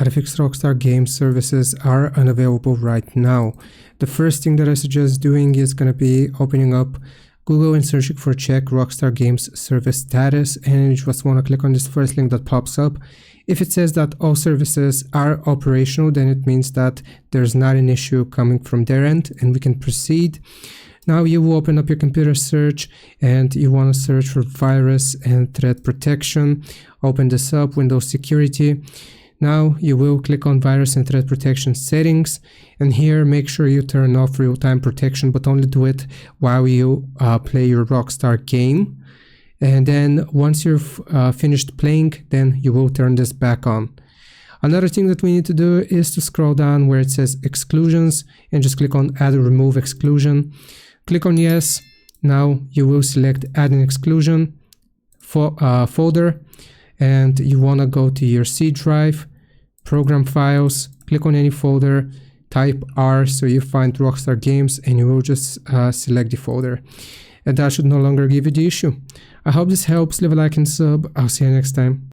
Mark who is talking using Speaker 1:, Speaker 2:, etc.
Speaker 1: How to fix Rockstar Games services are unavailable right now. The first thing that I suggest doing is going to be opening up Google and searching for check Rockstar Games service status, and you just want to click on this first link that pops up. If it says that all services are operational, then it means that there's not an issue coming from their end and we can proceed. Now you will open up your computer search and you want to search for virus and threat protection. Open this up, Windows Security. Now you will click on virus and threat protection settings, and here make sure you turn off real-time protection, but only do it while you play your Rockstar game. And then once you've finished playing, then you will turn this back on. Another thing that we need to do is to scroll down where it says exclusions and just click on add or remove exclusion. Click on yes. Now you will select add an exclusion folder, and you want to go to your C drive, program files, click on any folder, type R so you find Rockstar Games, and you will just select the folder, and that should no longer give you the issue. I hope this helps. Leave a like and sub. I'll see you next time.